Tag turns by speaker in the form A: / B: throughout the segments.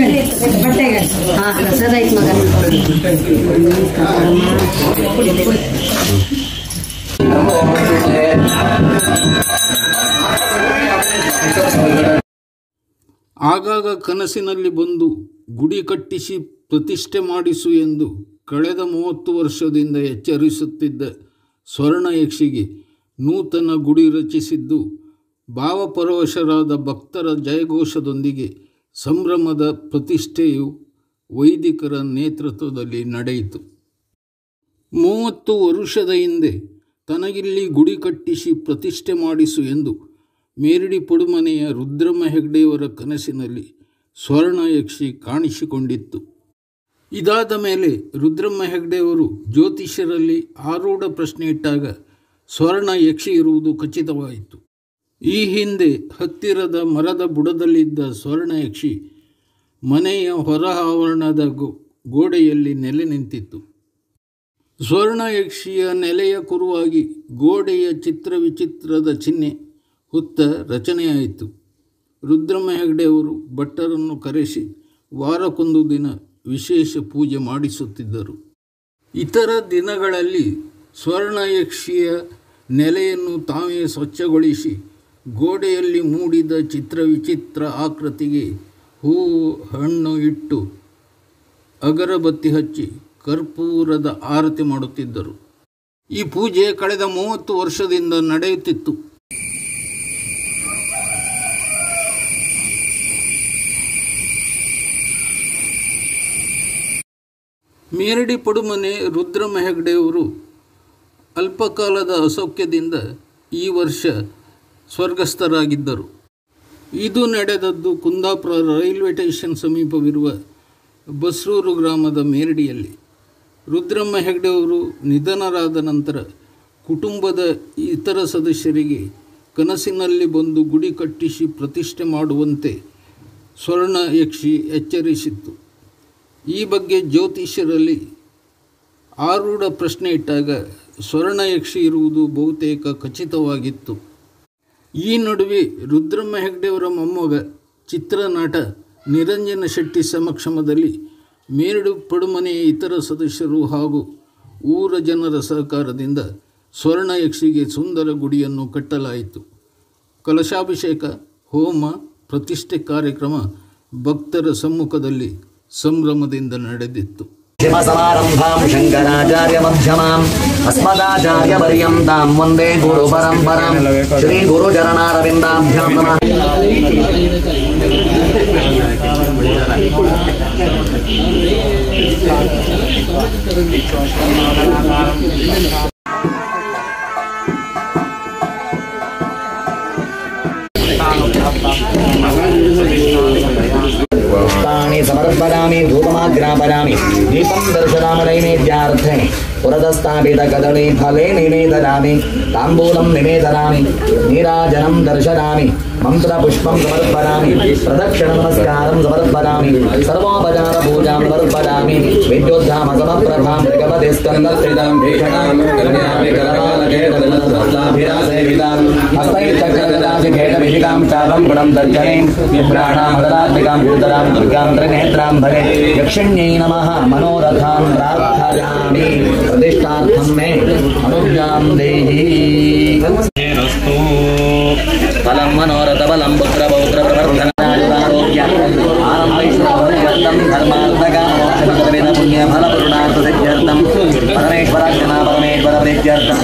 A: ಪ್ರಸಾದ ಆಯ್ತು ಮಗ.
B: ಆಗಾಗ ಕನಸಿನಲ್ಲಿ ಬಂದು ಗುಡಿ ಕಟ್ಟಿಸಿ ಪ್ರತಿಷ್ಠೆ ಮಾಡಿಸು ಎಂದು ಕಳೆದ 30 ವರ್ಷದಿಂದ ಎಚ್ಚರಿಸುತ್ತಿದ್ದ ಸ್ವರ್ಣಯಕ್ಷಿಗೆ ನೂತನ ಗುಡಿ ರಚಿಸಿದ್ದು ಭಾವಪರವಶರಾದ ಭಕ್ತರ ಜಯಘೋಷದೊಂದಿಗೆ ಸಂಭ್ರಮದ ಪ್ರತಿಷ್ಠೆಯು ವೈದಿಕರ ನೇತೃತ್ವದಲ್ಲಿ ನಡೆಯಿತು. 30 ವರುಷದ ಹಿಂದೆ ತನಗಿಲ್ಲಿ ಗುಡಿ ಕಟ್ಟಿಸಿ ಪ್ರತಿಷ್ಠೆ ಮಾಡಿಸು ಎಂದು ಮೇರಡಿ ಪಡುಮನೆಯ ರುದ್ರಮ್ಮ ಹೆಗ್ಡೆಯವರ ಕನಸಿನಲ್ಲಿ ಸ್ವರ್ಣಯಕ್ಷಿ ಕಾಣಿಸಿಕೊಂಡಿತ್ತು. ಇದಾದ ಮೇಲೆ ರುದ್ರಮ್ಮ ಹೆಗ್ಡೆಯವರು ಜ್ಯೋತಿಷ್ಯರಲ್ಲಿ ಆರೂಢ ಪ್ರಶ್ನೆ ಇಟ್ಟಾಗ ಸ್ವರ್ಣಯಕ್ಷಿ ಇರುವುದು ಖಚಿತವಾಯಿತು. ಈ ಹಿಂದೆ ಹತ್ತಿರದ ಮರದ ಬುಡದಲ್ಲಿದ್ದ ಸ್ವರ್ಣಯಕ್ಷಿ ಮನೆಯ ಹೊರ ಆವರಣದ ಗೋಡೆಯಲ್ಲಿ ನೆಲೆ ನಿಂತಿತ್ತು. ಸ್ವರ್ಣಯಕ್ಷಿಯ ನೆಲೆಯ ಕುರುವಾಗಿ ಗೋಡೆಯ ಚಿತ್ರವಿಚಿತ್ರದ ಚಿಹ್ನೆ ಹುತ್ತ ರಚನೆಯಾಯಿತು. ರುದ್ರಮ್ಮ ಹೆಗ್ಡೆಯವರು ಭಟ್ಟರನ್ನು ಕರೆಸಿ ವಾರಕ್ಕೊಂದು ದಿನ ವಿಶೇಷ ಪೂಜೆ ಮಾಡಿಸುತ್ತಿದ್ದರು. ಇತರ ದಿನಗಳಲ್ಲಿ ಸ್ವರ್ಣಯಕ್ಷಿಯ ನೆಲೆಯನ್ನು ತಾವೇ ಸ್ವಚ್ಛಗೊಳಿಸಿ ಗೋಡೆಯಲ್ಲಿ ಮೂಡಿದ ಚಿತ್ರವಿಚಿತ್ರ ಆಕೃತಿಗೆ ಹೂವು ಹಣ್ಣು ಇಟ್ಟು ಅಗರಬತ್ತಿ ಹಚ್ಚಿ ಕರ್ಪೂರದ ಆರತಿ ಮಾಡುತ್ತಿದ್ದರು. ಈ ಪೂಜೆ ಕಳೆದ 30 ವರ್ಷದಿಂದ ನಡೆಯುತ್ತಿತ್ತು. ಮೇರಡಿ ಪಡುಮನೆ ರುದ್ರಮ್ಮ ಹೆಗ್ಡೆಯವರು ಅಲ್ಪಕಾಲದ ಅಸೌಖ್ಯದಿಂದ ಈ ವರ್ಷ ಸ್ವರ್ಗಸ್ಥರಾಗಿದ್ದರು. ಇದು ನಡೆದದ್ದು ಕುಂದಾಪುರ ರೈಲ್ವೆ ಸ್ಟೇಷನ್ ಸಮೀಪವಿರುವ ಬಸ್ರೂರು ಗ್ರಾಮದ ಮೇರಡಿಯಲ್ಲಿ. ರುದ್ರಮ್ಮ ಹೆಗ್ಡೆಯವರು ನಿಧನರಾದ ನಂತರ ಕುಟುಂಬದ ಇತರ ಸದಸ್ಯರಿಗೆ ಕನಸಿನಲ್ಲಿ ಬಂದು ಗುಡಿ ಕಟ್ಟಿಸಿ ಪ್ರತಿಷ್ಠೆ ಮಾಡುವಂತೆ ಸ್ವರ್ಣಯಕ್ಷಿ ಎಚ್ಚರಿಸಿತ್ತು. ಈ ಬಗ್ಗೆ ಜ್ಯೋತಿಷ್ಯರಲ್ಲಿ ಆರೂಢ ಪ್ರಶ್ನೆ ಇಟ್ಟಾಗ ಸ್ವರ್ಣಯಕ್ಷಿ ಇರುವುದು ಬಹುತೇಕ ಖಚಿತವಾಗಿತ್ತು. ಈ ನಡುವೆ ರುದ್ರಮ್ಮ ಹೆಗ್ಡೆಯವರ ಮೊಮ್ಮಗ ಚಿತ್ರನಟ ನಿರಂಜನ ಶೆಟ್ಟಿ ಸಮಕ್ಷಮದಲ್ಲಿ ಮೇರಡು ಪಡುಮನೆಯ ಇತರ ಸದಸ್ಯರು ಹಾಗೂ ಊರ ಜನರ ಸಹಕಾರದಿಂದ ಸ್ವರ್ಣಯಕ್ಷಿಗೆ ಸುಂದರ ಗುಡಿಯನ್ನು ಕಟ್ಟಲಾಯಿತು. ಕಲಶಾಭಿಷೇಕ, ಹೋಮ, ಪ್ರತಿಷ್ಠೆ ಕಾರ್ಯಕ್ರಮ ಭಕ್ತರ ಸಮ್ಮುಖದಲ್ಲಿ ಸಂಭ್ರಮದಿಂದ ನಡೆದಿತ್ತು.
C: ಶಿವಸಮಾರಂಭಾಂ ಶಂಕರಾಚಾರ್ಯ ಮಧ್ಯಮಾಂ ಅಸ್ಮದಾಚಾರ್ಯ ಪರ್ಯಂತಾಂ ವಂದೇ ಗುರು ಪರಂಪರಾಂ ಶ್ರೀ ಗುರು ಚರಣಾರವಿಂದಾಭ್ಯಾಂ ನಮಃ. समर्पयामि धूपमाग्रापयामि दीपं दर्शयामि नैवेद्यार्थे पुरतस्थापित कदली फले निवेदयामि ताम्बूलं निवेदयामि नीराजनं दर्शयामि मंत्रपुष्पं समर्पयामि प्रदक्षिण नमस्कारं समर्पयामि सर्वोपचार पूजां समर्पयामि विद्युद्धाम समप्रभां भगवते स्कन्दस्थितां भीषणां गणयामि करवालकेतनसंस्थाभिरासेवितां हस्तैश्चक्रगदासि खेटविशिकां चापं गुणं दर्शनीं विभ्राणां हृदात्मिकां भूतरां दुर्गां त्रिनेत्रां भगे यक्षिण्यै नमः मनोरथां प्रार्थयामि प्रतिष्ठार्थं मे अनुज्ञां देहि फलं मनोरथ बलं पुत्र पौत्र प्रवर्धनायुरारोग्य आनन्दैश्वर्यं धर्मार्थकामोक्षपदविद पुण्य फल पूर्णार्थ सिद्ध्यर्थं परमेश्वरार्चना परमेश्वर प्रीत्यर्थं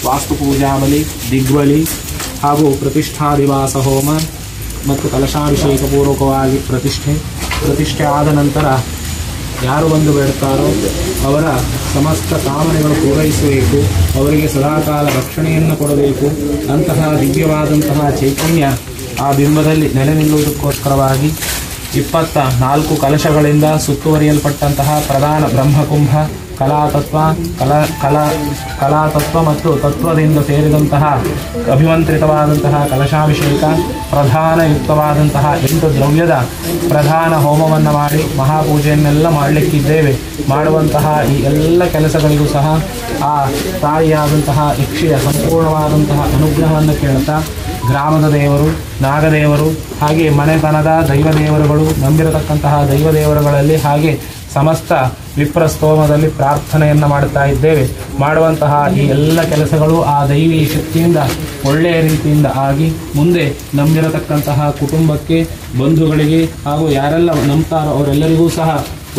A: ವಾಸ್ತುಪೂಜಾಬಲಿ, ದಿಗ್ಬಲಿ ಹಾಗೂ ಪ್ರತಿಷ್ಠಾದಿವಾಸ ಹೋಮ ಮತ್ತು ಕಲಶಾಭಿಷೇಕ ಪೂರ್ವಕವಾಗಿ ಪ್ರತಿಷ್ಠೆ ಆದ ನಂತರ ಯಾರು ಬಂದು ಬೇಡ್ತಾರೋ ಅವರ ಸಮಸ್ತ ಕಾಮನೆಗಳು ಪೂರೈಸಬೇಕು, ಅವರಿಗೆ ಸದಾಕಾಲ ರಕ್ಷಣೆಯನ್ನು ಕೊಡಬೇಕು. ಅಂತಹ ದಿವ್ಯವಾದಂತಹ ಚೈತನ್ಯ ಆ ಬಿಂಬದಲ್ಲಿ ನೆಲೆ ನಿಲ್ಲುವುದಕ್ಕೋಸ್ಕರವಾಗಿ 24 ಕಲಶಗಳಿಂದ ಸುತ್ತುವರಿಯಲ್ಪಟ್ಟಂತಹ ಪ್ರಧಾನ ಬ್ರಹ್ಮಕುಂಭ, ಕಲಾತತ್ವ ಮತ್ತು ತತ್ವದಿಂದ ಸೇರಿದಂತಹ ಅಭಿಮಂತ್ರಿತವಾದಂತಹ ಕಲಶಾಭಿಷೇಕ, ಪ್ರಧಾನಯುಕ್ತವಾದಂತಹ 8 ದ್ರವ್ಯದ ಪ್ರಧಾನ ಹೋಮವನ್ನು ಮಾಡಿ ಮಹಾಪೂಜೆಯನ್ನೆಲ್ಲ ಮಾಡಲಿಕ್ಕಿದ್ದೇವೆ. ಮಾಡುವಂತಹ ಈ ಎಲ್ಲ ಕೆಲಸಗಳಿಗೂ ಸಹ ಆ ತಾಯಿಯಾದಂತಹ ಯಕ್ಷಿಯ ಸಂಪೂರ್ಣವಾದಂತಹ ಅನುಗ್ರಹವನ್ನು ಕೇಳ್ತಾ ಗ್ರಾಮದ ದೇವರು, ನಾಗದೇವರು, ಹಾಗೆ ಮನೆತನದ ದೈವದೇವರುಗಳು, ನಂಬಿರತಕ್ಕಂತಹ ದೈವದೇವರುಗಳಲ್ಲಿ ಹಾಗೆ ಸಮಸ್ತ ವಿಪ್ರಸ್ತೋಮದಲ್ಲಿ ಪ್ರಾರ್ಥನೆಯನ್ನು ಮಾಡುತ್ತಾ ಇದ್ದೇವೆ. ಮಾಡುವಂತಹ ಈ ಎಲ್ಲ ಕೆಲಸಗಳು ಆ ದೈವಿ ಶಕ್ತಿಯಿಂದ ಒಳ್ಳೆಯ ರೀತಿಯಿಂದ ಆಗಿ ಮುಂದೆ ನಂಬಿರತಕ್ಕಂತಹ ಕುಟುಂಬಕ್ಕೆ, ಬಂಧುಗಳಿಗೆ ಹಾಗೂ ಯಾರೆಲ್ಲ ನಂಬ್ತಾರೋ ಅವರೆಲ್ಲರಿಗೂ ಸಹ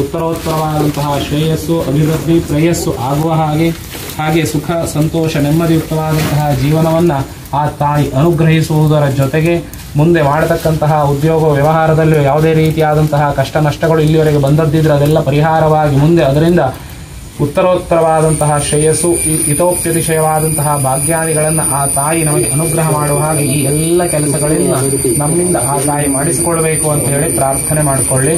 A: ಉತ್ತರೋತ್ತರವಾದಂತಹ ಶ್ರೇಯಸ್ಸು, ಅಭಿವೃದ್ಧಿ, ಪ್ರೇಯಸ್ಸು ಆಗುವ ಹಾಗೆ ಸುಖ, ಸಂತೋಷ, ನೆಮ್ಮದಿಯುಕ್ತವಾದಂತಹ ಜೀವನವನ್ನು ಆ ತಾಯಿ ಅನುಗ್ರಹಿಸುವುದರ ಜೊತೆಗೆ ಮುಂದೆ ಮಾಡತಕ್ಕಂತಹ ಉದ್ಯೋಗ ವ್ಯವಹಾರದಲ್ಲೂ ಯಾವುದೇ ರೀತಿಯಾದಂತಹ ಕಷ್ಟ ನಷ್ಟಗಳು ಇಲ್ಲಿವರೆಗೆ ಬಂದದ್ದಿದ್ರೆ ಅದೆಲ್ಲ ಪರಿಹಾರವಾಗಿ ಮುಂದೆ ಅದರಿಂದ ಉತ್ತರೋತ್ತರವಾದಂತಹ ಶ್ರೇಯಸ್ಸು, ಹಿತೋಪ್ಯತಿಶಯವಾದಂತಹ ಭಾಗ್ಯಾದಿಗಳನ್ನು ಆ ತಾಯಿ ನಮಗೆ ಅನುಗ್ರಹ ಮಾಡುವ ಹಾಗೆ ಈ ಎಲ್ಲ ಕೆಲಸಗಳಿಂದ ನಮ್ಮಿಂದ ಆ ತಾಯಿ ಮಾಡಿಸಿಕೊಳ್ಬೇಕು ಅಂತ ಹೇಳಿ ಪ್ರಾರ್ಥನೆ ಮಾಡಿಕೊಳ್ಳಿ.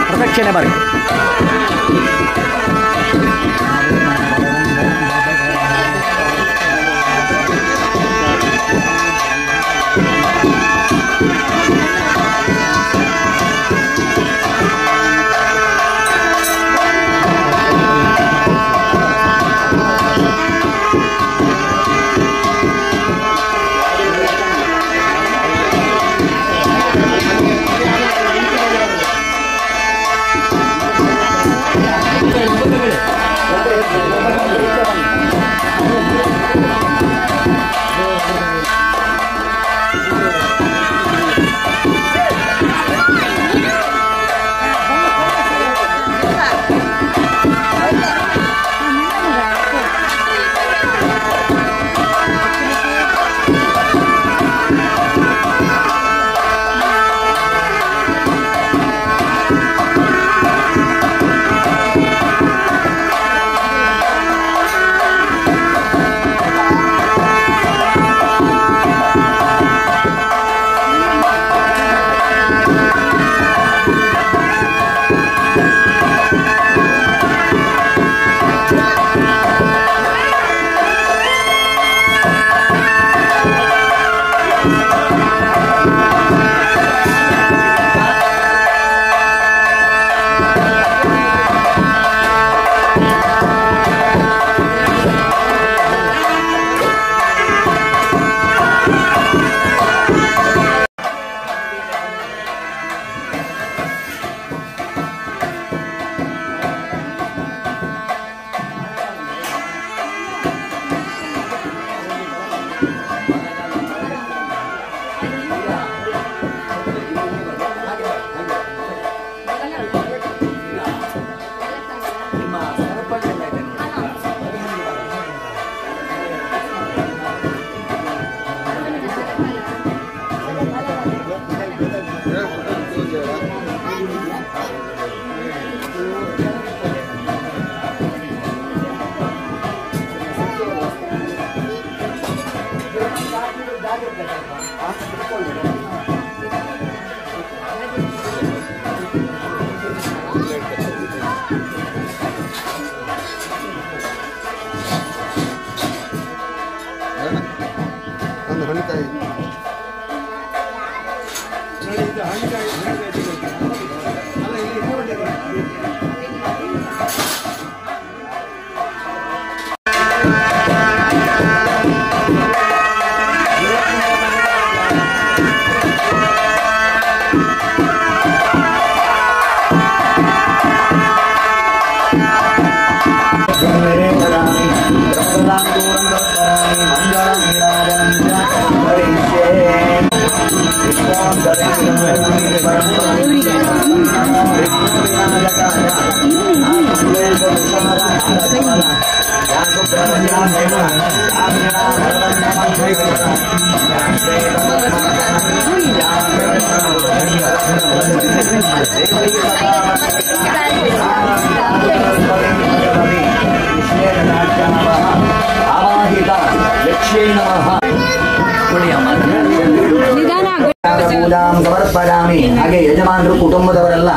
C: ಪ್ರದಕ್ಷಿಣೆ ಮಾಡಿ. ಸಮರ್ಪಯಾಮಿ. ಹಾಗೆ ಯಜಮಾನರು ಕುಟುಂಬದವರೆಲ್ಲ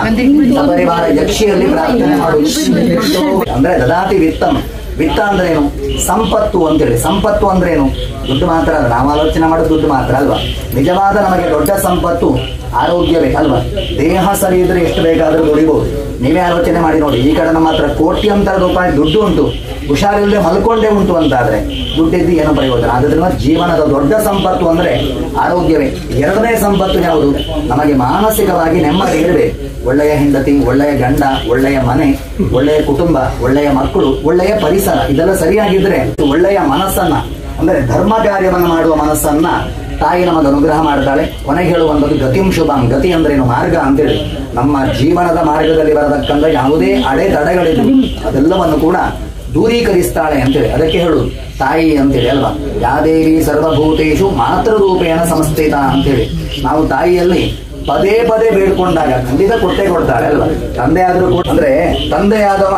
C: ಸಪರಿವಾರ ಯಕ್ಷಿಯಲ್ಲಿ ಪ್ರಾರ್ಥನೆ ಮಾಡುವುದು. ಅಂದ್ರೆ ದದಾತಿ ವಿತ್ತಂ. ವಿತ್ತ ಅಂದ್ರೇನು? ಸಂಪತ್ತು ಅಂತೇಳಿ. ಸಂಪತ್ತು ಅಂದ್ರೇನು? ದುಡ್ಡು ಮಾತ್ರ ಅಲ್ಲ. ನಾವು ಆಲೋಚನೆ ಮಾಡೋದು ದುಡ್ಡು ಮಾತ್ರ ಅಲ್ವಾ? ನಿಜವಾದ ನಮಗೆ ದೊಡ್ಡ ಸಂಪತ್ತು ಆರೋಗ್ಯವೇ ಅಲ್ವಾ? ದೇಹ ಸರಿ ಇದ್ರೆ ಎಷ್ಟು ಬೇಕಾದ್ರೂ ದುಡಿಬಹುದು. ನೀವೇ ಆಲೋಚನೆ ಮಾಡಿ ನೋಡಿ. ಈ ಕಡೆ ನಮ್ಮ ಹತ್ರ ಕೋಟ್ಯಂತರ ರೂಪಾಯಿ ದುಡ್ಡು ಉಂಟು, ಹುಷಾರಿಲ್ಲದೆ ಮಲ್ಕೊಂಡೇ ಉಂಟು ಅಂತಾದ್ರೆ ದುಡ್ಡಿದ್ದು ಏನು ಪ್ರಯೋಜನ? ಆದ್ರಿಂದ ಜೀವನದ ದೊಡ್ಡ ಸಂಪತ್ತು ಅಂದ್ರೆ ಆರೋಗ್ಯವೇ. ಎರಡನೇ ಸಂಪತ್ತು ಯಾವುದು? ನಮಗೆ ಮಾನಸಿಕವಾಗಿ ನೆಮ್ಮದಿ ಇರಬೇಕು. ಒಳ್ಳೆಯ ಹೆಂಡತಿ, ಒಳ್ಳೆಯ ಗಂಡ, ಒಳ್ಳೆಯ ಮನೆ, ಒಳ್ಳೆಯ ಕುಟುಂಬ, ಒಳ್ಳೆಯ ಮಕ್ಕಳು, ಒಳ್ಳೆಯ ಪರಿಸರ, ಇದೆಲ್ಲ ಸರಿಯಾಗಿದ್ರೆ ಒಳ್ಳೆಯ ಮನಸ್ಸನ್ನ ಅಂದ್ರೆ ಧರ್ಮ ಕಾರ್ಯವನ್ನು ಮಾಡುವ ಮನಸ್ಸನ್ನ ತಾಯಿ ನಮಗೆ ಅನುಗ್ರಹ ಮಾಡ್ತಾಳೆ. ಕೊನೆಗೆ ಹೇಳುವಂಥದ್ದು ಗತಿಂ ಶುಭಂ. ಗತಿ ಅಂದ್ರೇನು? ಮಾರ್ಗ ಅಂತೇಳಿ. ನಮ್ಮ ಜೀವನದ ಮಾರ್ಗದಲ್ಲಿ ಬರತಕ್ಕಂಥ ಯಾವುದೇ ಅಡೆತಡೆಗಳಿದ್ದು ಅದೆಲ್ಲವನ್ನು ಕೂಡ ದೂರೀಕರಿಸ್ತಾಳೆ ಅಂತೇಳಿ ಅದಕ್ಕೆ ಹೇಳುದು ತಾಯಿ ಅಂತೇಳಿ ಅಲ್ವಾ? ಯಾದೇವಿ ಸರ್ವಭೂತೇಶು ಮಾತೃರೂಪೇಣ ಸಂಸ್ಥಿತ ಅಂತೇಳಿ. ನಾವು ತಾಯಿಯಲ್ಲಿ ಪದೇ ಪದೇ ಬೇಡ್ಕೊಂಡಾಗ ಖಂಡಿತ ಕೊಟ್ಟೇ ಕೊಡ್ತಾಳೆ ಅಲ್ವಾ? ತಂದೆ ಆದ್ರೂ ಅಂದ್ರೆ ತಂದೆಯಾದವ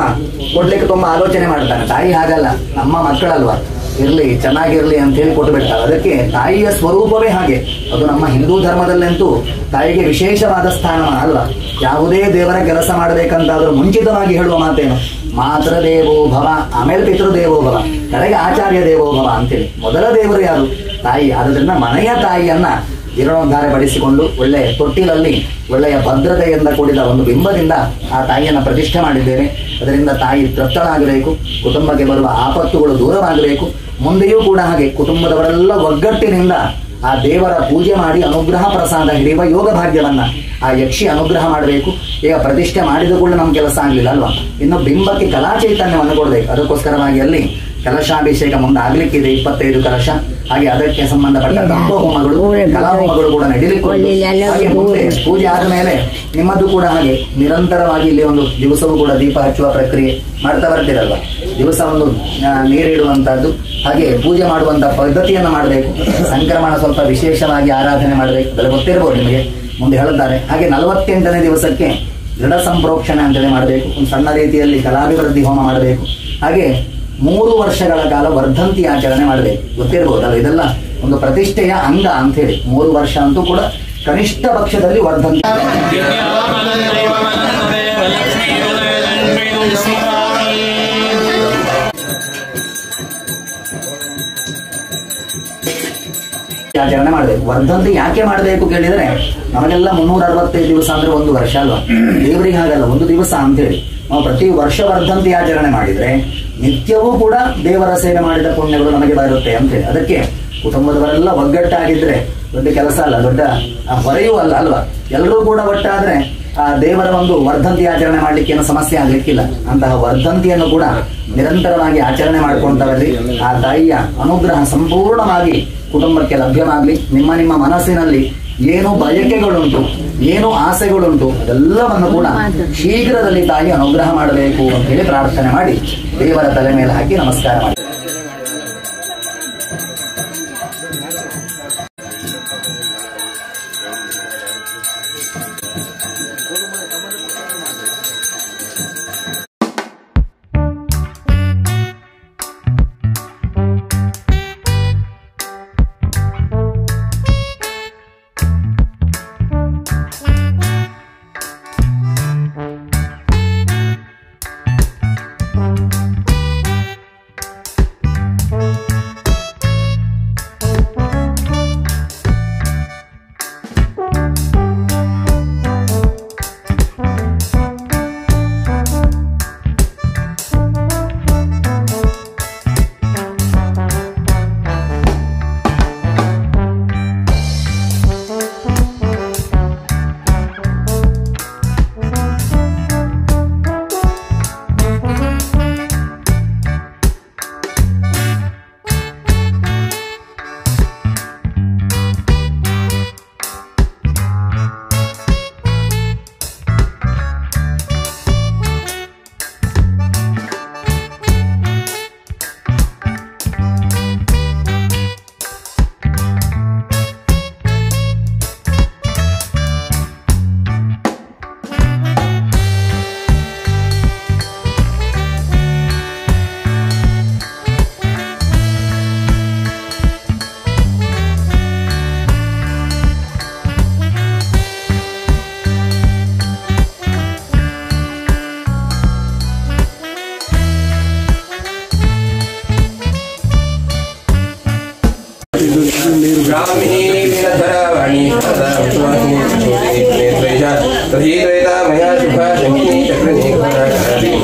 C: ಕೊಡ್ಲಿಕ್ಕೆ ತುಂಬಾ ಆಲೋಚನೆ ಮಾಡ್ತಾನೆ. ತಾಯಿ ಹಾಗಲ್ಲ, ನಮ್ಮ ಮಕ್ಕಳಲ್ವಾ, ಇರ್ಲಿ ಚೆನ್ನಾಗಿರ್ಲಿ ಅಂತ ಹೇಳಿ ಕೊಟ್ಟು ಬಿಡ್ತಾರೆ. ಅದಕ್ಕೆ ತಾಯಿಯ ಸ್ವರೂಪವೇ ಹಾಗೆ. ಅದು ನಮ್ಮ ಹಿಂದೂ ಧರ್ಮದಲ್ಲಂತೂ ತಾಯಿಗೆ ವಿಶೇಷವಾದ ಸ್ಥಾನಮಾನ ಅಲ್ವಾ? ಯಾವುದೇ ದೇವರ ಕೆಲಸ ಮಾಡಬೇಕಂತಾದ್ರೂ ಮುಂಚಿತವಾಗಿ ಹೇಳುವ ಮಾತೇನು? ಮಾತೃದೇವೋ ಭವ, ಆಮೇಲೆ ಪಿತೃದೇವೋ ಭವ, ಕಡೆಗೆ ಆಚಾರ್ಯ ದೇವೋ ಭವ ಅಂತೇಳಿ. ಮೊದಲ ದೇವರು ಯಾರು? ತಾಯಿ. ಆದ್ರಿಂದ ಮನೆಯ ತಾಯಿಯನ್ನ ಜೀರ್ಣೋದ್ಧಾರ ಪಡಿಸಿಕೊಂಡು ಒಳ್ಳೆಯ ತೊಟ್ಟಿಲಲ್ಲಿ ಒಳ್ಳೆಯ ಭದ್ರತೆಯಿಂದ ಕೂಡಿದ ಒಂದು ಬಿಂಬದಿಂದ ಆ ತಾಯಿಯನ್ನು ಪ್ರತಿಷ್ಠೆ ಮಾಡಿದ್ದೇವೆ. ಅದರಿಂದ ತಾಯಿ ತೃಪ್ತಳಾಗಬೇಕು, ಕುಟುಂಬಕ್ಕೆ ಬರುವ ಆಪತ್ತುಗಳು ದೂರವಾಗಬೇಕು. ಮುಂದೆಯೂ ಕೂಡ ಹಾಗೆ ಕುಟುಂಬದವರೆಲ್ಲ ಒಗ್ಗಟ್ಟಿನಿಂದ ಆ ದೇವರ ಪೂಜೆ ಮಾಡಿ ಅನುಗ್ರಹ ಪ್ರಸಾದ ಹಿಡಿಯುವ ಯೋಗ ಭಾಗ್ಯವನ್ನ ಆ ಯಕ್ಷಿ ಅನುಗ್ರಹ ಮಾಡಬೇಕು. ಈಗ ಪ್ರತಿಷ್ಠೆ ಮಾಡಿದ ಕೂಡ ನಮ್ಮ ಕೆಲಸ ಆಗ್ಲಿಲ್ಲ ಅಲ್ವಾ? ಇನ್ನು ಬಿಂಬಕ್ಕೆ ಕಲಾ ಚೈತನ್ಯವನ್ನು ಕೊಡಬೇಕು. ಅದಕ್ಕೋಸ್ಕರವಾಗಿ ಅಲ್ಲಿ ಕಲಶಾಭಿಷೇಕ ಮುಂದೆ ಆಗ್ಲಿಕ್ಕಿದೆ, 25 ಕಲಶ. ಹಾಗೆ ಅದಕ್ಕೆ ಸಂಬಂಧಪಟ್ಟ ತತ್ವ ಹೋಮಗಳು, ಕಲಾ ಹೋಮಗಳು ಕೂಡ ನಡೀಲಿಕ್ಕೆ. ಹಾಗೆ ಮುಂದೆ ಪೂಜೆ ಆದ ಮೇಲೆ ನಿಮ್ಮದು ಕೂಡ ಹಾಗೆ ನಿರಂತರವಾಗಿ ಇಲ್ಲಿ ಒಂದು ದಿವಸವೂ ಕೂಡ ದೀಪ ಹಚ್ಚುವ ಪ್ರಕ್ರಿಯೆ ಮಾಡ್ತಾ ಬರ್ತೀರಲ್ವಾ? ದಿವಸ ಒಂದು ನೀರಿಡುವಂತಹದ್ದು, ಹಾಗೆ ಪೂಜೆ ಮಾಡುವಂತ ಪದ್ಧತಿಯನ್ನು ಮಾಡಬೇಕು. ಸಂಕ್ರಮಣ ಸ್ವಲ್ಪ ವಿಶೇಷವಾಗಿ ಆರಾಧನೆ ಮಾಡಬೇಕು. ಅದರ ಗೊತ್ತಿರಬಹುದು ನಿಮಗೆ, ಮುಂದೆ ಹೇಳುತ್ತಾರೆ. ಹಾಗೆ 48ನೇ ದಿವಸಕ್ಕೆ ದೃಢ ಸಂಪ್ರೋಕ್ಷಣೆ ಅಂತೇಳಿ ಮಾಡಬೇಕು. ಒಂದು ಸಣ್ಣ ರೀತಿಯಲ್ಲಿ ಕಲಾಭಿವೃದ್ಧಿ ಹೋಮ ಮಾಡಬೇಕು. ಹಾಗೆ 3 ವರ್ಷಗಳ ಕಾಲ ವರ್ಧಂತಿ ಆಚರಣೆ ಮಾಡಬೇಕು. ಗೊತ್ತಿರಬಹುದಲ್ಲ, ಇದೆಲ್ಲ ಒಂದು ಪ್ರತಿಷ್ಠೆಯ ಅಂಗ ಅಂತ ಹೇಳಿ. 3 ವರ್ಷ ಅಂತೂ ಕೂಡ ಕನಿಷ್ಠ ಪಕ್ಷದಲ್ಲಿ ವರ್ಧಂತಿ ಆಚರಣೆ ಮಾಡಬೇಕು. ವರ್ಧಂತಿ ಯಾಕೆ ಮಾಡಬೇಕು ಕೇಳಿದ್ರೆ, ನಮಗೆಲ್ಲ 365 ದಿವಸ ಅಂದ್ರೆ 1 ವರ್ಷ ಅಲ್ವಾ? ದೇವರಿಗೆ ಹಾಗಲ್ಲ, 1 ದಿವಸ ಅಂತೇಳಿ. ನಾವು ಪ್ರತಿ ವರ್ಷ ವರ್ಧಂತಿ ಆಚರಣೆ ಮಾಡಿದ್ರೆ ನಿತ್ಯವೂ ಕೂಡ ದೇವರ ಸೇವೆ ಮಾಡಿದ ಪುಣ್ಯಗಳು ನಮಗೆ ಬರುತ್ತೆ ಅಂತೇಳಿ. ಅದಕ್ಕೆ ಕುಟುಂಬದವರೆಲ್ಲ ಒಗ್ಗಟ್ಟಾಗಿದ್ರೆ ದೊಡ್ಡ ಕೆಲಸ ಅಲ್ಲ, ದೊಡ್ಡ ಹೊರೆಯೂ ಅಲ್ಲ ಅಲ್ವಾ? ಎಲ್ಲರೂ ಕೂಡ ಒಟ್ಟಾದ್ರೆ ಆ ದೇವರ ಒಂದು ವರ್ಧಂತಿ ಆಚರಣೆ ಮಾಡ್ಲಿಕ್ಕೆ ಏನು ಸಮಸ್ಯೆ ಆಗ್ಲಿಕ್ಕಿಲ್ಲ. ಅಂತಹ ವರ್ಧಂತಿಯನ್ನು ಕೂಡ ನಿರಂತರವಾಗಿ ಆಚರಣೆ ಮಾಡ್ಕೊಂಡವರಲ್ಲಿ ಆ ತಾಯಿಯ ಅನುಗ್ರಹ ಸಂಪೂರ್ಣವಾಗಿ ಕುಟುಂಬಕ್ಕೆ ಲಭ್ಯವಾಗ್ಲಿ. ನಿಮ್ಮ ನಿಮ್ಮ ಮನಸ್ಸಿನಲ್ಲಿ ಏನು ಬಯಕೆಗಳುಂಟು, ಏನು ಆಸೆಗಳುಂಟು, ಅದೆಲ್ಲವನ್ನು ಕೂಡ ಶೀಘ್ರದಲ್ಲಿ ತಾಯಿ ಅನುಗ್ರಹ ಮಾಡಬೇಕು ಅಂತ ಹೇಳಿ ಪ್ರಾರ್ಥನೆ ಮಾಡಿ ದೇವರ ತಲೆ ಮೇಲೆ ಹಾಕಿ ನಮಸ್ಕಾರ ಮಾಡಿ.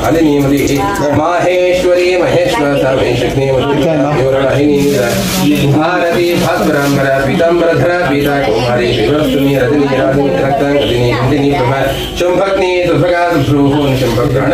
D: ಅಲಿನೀಮದಿ ಮಾಹೇಶ್ವರಿ ಮಹೇಶ್ವರ ಭಾರತಿ ಭಾಸ್ವರಾಂಬರ ಪೀತಾಂಬರಧರ ಪೀತಾ ಕುಮಾರಿ ವಿವಸ್ತುನಿ ರಜನಿ ರಾಜನಿ ರಕ್ತಾಂಗದಿನಿ ಹಿಂದಿನಿ ಪ್ರಭಾ ಶಂಭಗ್ನಿ ದುರ್ಭಗಾ ಭ್ರೂಹು ಶಂಭಗ್ರಹಣ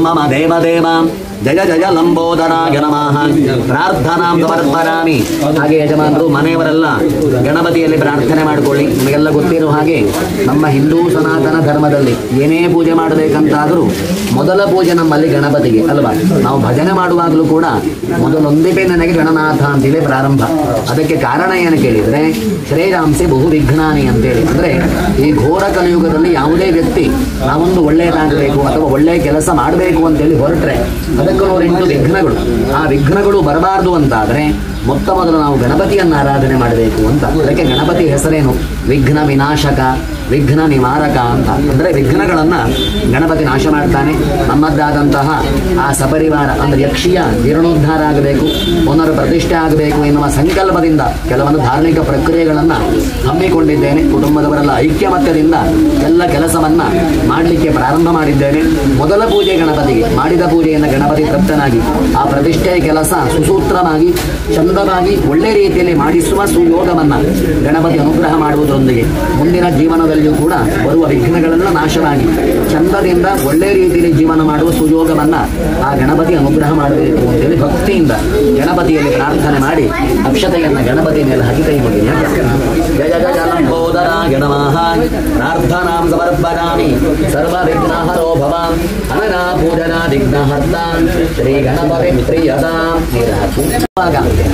C: ಮಮ ದೇವ ದೇವ ಜಯ ಜಯ ಲಂಬೋದರಾಯ ನಮಃ ಪ್ರಾರ್ಥನಾಂ ಸಮರ್ಪಯಾಮಿ. ಹಾಗೆ ಯಜಮಾನರು ಮನೆಯವರೆಲ್ಲ ಗಣಪತಿಯಲ್ಲಿ ಪ್ರಾರ್ಥನೆ ಮಾಡಿಕೊಳ್ಳಿ. ನಿಮಗೆಲ್ಲ ಗೊತ್ತಿರೋ ಹಾಗೆ ನಮ್ಮ ಹಿಂದೂ ಸನಾತನ ಧರ್ಮದಲ್ಲಿ ಏನೇ ಪೂಜೆ ಮಾಡಬೇಕಂತಾದರೂ ಮೊದಲ ಪೂಜೆ ನಮ್ಮಲ್ಲಿ ಗಣಪತಿಗೆ ಅಲ್ವಾ. ನಾವು ಭಜನೆ ಮಾಡುವಾಗಲೂ ಕೂಡ ಮೊದಲೊಂದಿಪೇ ನನಗೆ ಗಣನಾಥ ಅಂತೇಳಿ ಪ್ರಾರಂಭ. ಅದಕ್ಕೆ ಕಾರಣ ಏನು ಕೇಳಿದರೆ ಶ್ರೇಯಾಂಸಿ ಬಹು ವಿಘ್ನಾನಿ ಅಂತೇಳಿ. ಅಂದರೆ ಈ ಘೋರ ಕಲಿಯುಗದಲ್ಲಿ ಯಾವುದೇ ವ್ಯಕ್ತಿ ನಾವೊಂದು ಒಳ್ಳೆಯದಾಗಬೇಕು ಅಥವಾ ಒಳ್ಳೆಯ ಕೆಲಸ ಮಾಡಬೇಕು ಅಂತೇಳಿ ಹೊರಟ್ರೆ ಅದಕ್ಕೆ 8 ವಿಘ್ನಗಳು. ಆ ವಿಘ್ನಗಳು ಬರಬಾರ್ದು ಅಂತಾದರೆ ಮೊತ್ತ ಮೊದಲು ನಾವು ಗಣಪತಿಯನ್ನು ಆರಾಧನೆ ಮಾಡಬೇಕು ಅಂತ. ಅದಕ್ಕೆ ಗಣಪತಿ ಹೆಸರೇನು? ವಿಘ್ನ ವಿನಾಶಕ, ವಿಘ್ನ ನಿವಾರಕ ಅಂತ. ಅಂದರೆ ವಿಘ್ನಗಳನ್ನು ಗಣಪತಿ ನಾಶ ಮಾಡ್ತಾನೆ. ನಮ್ಮದ್ದಾದಂತಹ ಆ ಸಪರಿವಾರ ಅಂದರೆ ಯಕ್ಷಿಯ ಜೀರ್ಣೋದ್ಧಾರ ಆಗಬೇಕು, ಪುನರ್ ಪ್ರತಿಷ್ಠೆ ಆಗಬೇಕು ಎನ್ನುವ ಸಂಕಲ್ಪದಿಂದ ಕೆಲವೊಂದು ಧಾರ್ಮಿಕ ಪ್ರಕ್ರಿಯೆಗಳನ್ನು ಹಮ್ಮಿಕೊಂಡಿದ್ದೇನೆ. ಕುಟುಂಬದವರೆಲ್ಲ ಐಕ್ಯಮತ್ಯದಿಂದ ಎಲ್ಲ ಕೆಲಸವನ್ನು ಮಾಡಲಿಕ್ಕೆ ಪ್ರಾರಂಭ ಮಾಡಿದ್ದೇನೆ. ಮೊದಲ ಪೂಜೆ ಗಣಪತಿಗೆ, ಮಾಡಿದ ಪೂಜೆಯಿಂದ ಗಣಪತಿ ತೃಪ್ತನಾಗಿ ಆ ಪ್ರತಿಷ್ಠೆಯ ಕೆಲಸ ಸುಸೂತ್ರವಾಗಿ ಚಂದವಾಗಿ ಒಳ್ಳೆ ರೀತಿಯಲ್ಲಿ ಮಾಡಿಸುವ ಸುಯೋಗವನ್ನು ಗಣಪತಿ ಅನುಗ್ರಹ ಮಾಡುವುದರೊಂದಿಗೆ ಮುಂದಿನ ಜೀವನದಲ್ಲಿಯೂ ಕೂಡ ಬರುವ ವಿಘ್ನಗಳೆಲ್ಲ ನಾಶವಾಗಿ ಚಂದದಿಂದ ಒಳ್ಳೆ ರೀತಿಯಲ್ಲಿ ಜೀವನ ಮಾಡುವ ಸುಯೋಗವನ್ನು ಆ ಗಣಪತಿ ಅನುಗ್ರಹ ಮಾಡಬೇಕು ಅಂತೇಳಿ ಭಕ್ತಿಯಿಂದ ಗಣಪತಿಯಲ್ಲಿ ಪ್ರಾರ್ಥನೆ ಮಾಡಿ ಅಕ್ಷತೆಯನ್ನು ಗಣಪತಿ ಮೇಲೆ ಹಾಕಿ ಕೈ ಮುಗಿ. ಜಯ ಜಯ ಲಂಬೋದರಾಯ ಗಣಪತये ನಮಃ ಪ್ರಾರ್ಥನಾಂ ಸಮರ್ಪಯಾಮಿ ಸರ್ವವಿಘ್ನಹರೋ ಭವ ಅನನಾ ಪೂಜನಾ ವಿಘ್ನಹರ್ತ ಶ್ರೀ ಗಣಪತಿ ಪ್ರಿಯತಾಂ.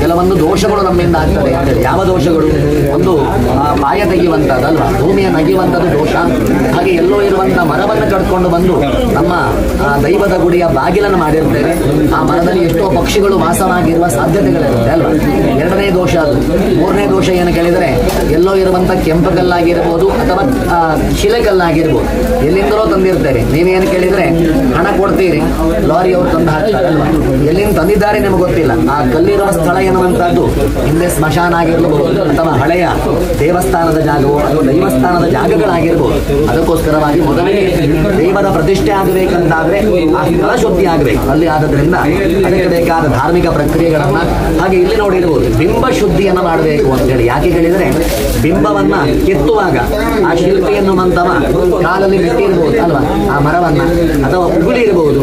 C: ಕೆಲವೊಂದು ದೋಷಗಳು ನಮ್ಮಿಂದ ಆಗ್ತದೆ. ಯಾವ ದೋಷಗಳು? ಒಂದು ಪಾಯ ತೆಗೆಯುವಂಥದ್ದಲ್ವಾ, ಭೂಮಿಯ ನಗೆಯುವಂಥದ್ದು ದೋಷ. ಹಾಗೆ ಎಲ್ಲೋ ಇರುವಂತಹ ಮರವನ್ನು ಕಟ್ಕೊಂಡು ಬಂದು ನಮ್ಮ ದೈವದ ಗುಡಿಯ ಬಾಗಿಲನ್ನು ಮಾಡಿರ್ತೇವೆ. ಆ ಮರದಲ್ಲಿ ಎಷ್ಟೋ ಪಕ್ಷಿಗಳು ವಾಸವಾಗಿರುವ ಸಾಧ್ಯತೆಗಳಿರುತ್ತೆ ಅಲ್ವಾ. ಎರಡನೇ ದೋಷ ಅದು. ಮೂರನೇ ದೋಷ ಏನು ಕೇಳಿದರೆ, ಎಲ್ಲೋ ಇರುವಂಥ ಕೆಂಪು ಕಲ್ಲಾಗಿರ್ಬೋದು ಅಥವಾ ಶಿಲೆಕಲ್ಲಾಗಿರ್ಬೋದು, ಎಲ್ಲಿಂದಲೋ ತಂದಿರ್ತಾರೆ. ನೀವೇನು ಕೇಳಿದರೆ ಹಣ ಕೊಡ್ತೀರಿ, ಲಾರಿಯವರು ತಂದು ಹಾಕ್ತಾರಲ್ವಾ, ಎಲ್ಲಿಂದ ತಂದಿದ್ದಾರೆ ನಿಮಗೆ ಗೊತ್ತಿಲ್ಲ. ಆ ಕಲ್ಲಿರುವ ಸ್ಥಳ ಎನ್ನುವಂಥದ್ದು ಹಿಂದೆ ಸ್ಮಶಾನ ಆಗಿರಬಹುದು ಅಥವಾ ಹಳೆಯ ದೇವಸ್ಥಾನದ ಜಾಗವೋ ಅಥವಾ ದೈವಸ್ಥಾನದ ಜಾಗಗಳಾಗಿರ್ಬೋದು. ಅದಕ್ಕೋಸ್ಕರವಾಗಿ ಮೊದಲಿಗೆ ದೈವದ ಪ್ರತಿಷ್ಠೆ ಆಗಬೇಕಂತಾದ್ರೆ ಆ ಸ್ಥಳ ಶುದ್ಧಿ ಆಗಬೇಕು. ಅಲ್ಲಿ ಆದ್ರಿಂದ ಅದಕ್ಕೆ ಬೇಕಾದ ಧಾರ್ಮಿಕ ಪ್ರಕ್ರಿಯೆಗಳನ್ನ ಹಾಗೆ ಇಲ್ಲಿ ನೋಡಿರ್ಬೋದು. ಬಿಂಬ ಶುದ್ಧಿಯನ್ನು ಮಾಡಬೇಕು ಅಂತೇಳಿ. ಯಾಕೆ ಹೇಳಿದರೆ, ಬಿಂಬವನ್ನ ಕೆತ್ತುವಾಗ ಆ ಶಿಲ್ಪಿ ಎನ್ನುವಂತವ ಕಾಲಲ್ಲಿ ಬಿಟ್ಟಿರ್ಬೋದು ಅಲ್ವಾ, ಆ ಮರವನ್ನ, ಅಥವಾ ಉಗುಳಿ ಇರಬಹುದು,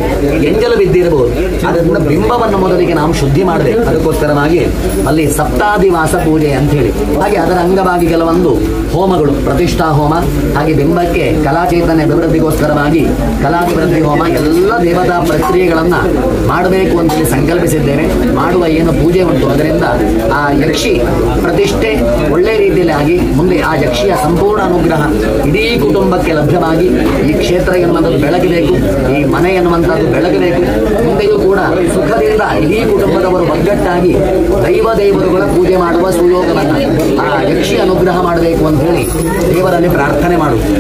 C: ಎಂಜಲು ಬಿದ್ದಿರಬಹುದು. ಅದರಿಂದ ಬಿಂಬವನ್ನು ಮೊದಲಿಗೆ ನಾವು ಶುದ್ಧಿ ಮಾಡಬೇಕು. ಅದಕ್ಕೋಸ್ಕರವಾಗಿ ಅಲ್ಲಿ ಸಪ್ತಾದಿವಾಸ ಪೂಜೆ ಅಂತ ಹೇಳಿ, ಹಾಗೆ ಅದರ ಅಂಗವಾಗಿ ಕೆಲವೊಂದು ಹೋಮಗಳು, ಪ್ರತಿಷ್ಠಾ ಹೋಮ, ಹಾಗೆ ಬಿಂಬಕ್ಕೆ ಕಲಾಚೇತನ ಅಭಿವೃದ್ಧಿಗೋಸ್ಕರವಾಗಿ ಕಲಾಭಿವೃದ್ಧಿ ಹೋಮ, ಎಲ್ಲ ದೇವತಾ ಪ್ರಕ್ರಿಯೆಗಳನ್ನ ಮಾಡಬೇಕು ಅಂತೇಳಿ ಸಂಕಲ್ಪಿಸಿದ್ದೇವೆ. ಮಾಡುವ ಏನು ಪೂಜೆ ಉಂಟು ಅದರಿಂದ ಆ ಯಕ್ಷಿ ಪ್ರತಿಷ್ಠೆ ಒಳ್ಳೆ ರೀತಿಯಲ್ಲಿ ಆಗಿ ಮುಂದೆ ಆ ಯಕ್ಷಿಯ ಸಂಪೂರ್ಣ ಅನುಗ್ರಹ ಇಡೀ ಕುಟುಂಬಕ್ಕೆ ಲಭ್ಯವಾಗಿ ಈ ಕ್ಷೇತ್ರ ಎನ್ನುವಂಥದ್ದು ಬೆಳಗಬೇಕು, ಈ ಮನೆ ಎನ್ನುವಂಥದ್ದು ಬೆಳಗಬೇಕು. ಮುಂದೆಯೂ ಕೂಡ ಸುಖದಿಂದ ಇಡೀ ಕುಟುಂಬದವರು ಒಗ್ಗಟ್ಟಾಗಿ ದೇವರುಗಳ ಪೂಜೆ ಮಾಡುವ ಸುಯೋಗವನ್ನು ಆ ಯಕ್ಷಿ ಅನುಗ್ರಹ ಮಾಡಬೇಕು ಅಂತ ಹೇಳಿ ದೇವರಲ್ಲಿ ಪ್ರಾರ್ಥನೆ ಮಾಡುವುದು.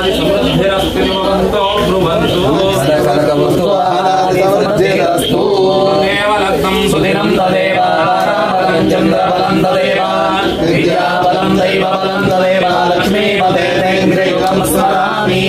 A: आहारादि समृद्धिरस्तु ब्रुवन्तु तमेव लग्नं सुदिनं तदेव आहारबलं चन्द्रबलं तदेव विद्याबलं दैवबलं तदेव लक्ष्मीपतेन्द्रियुगं स्मरामि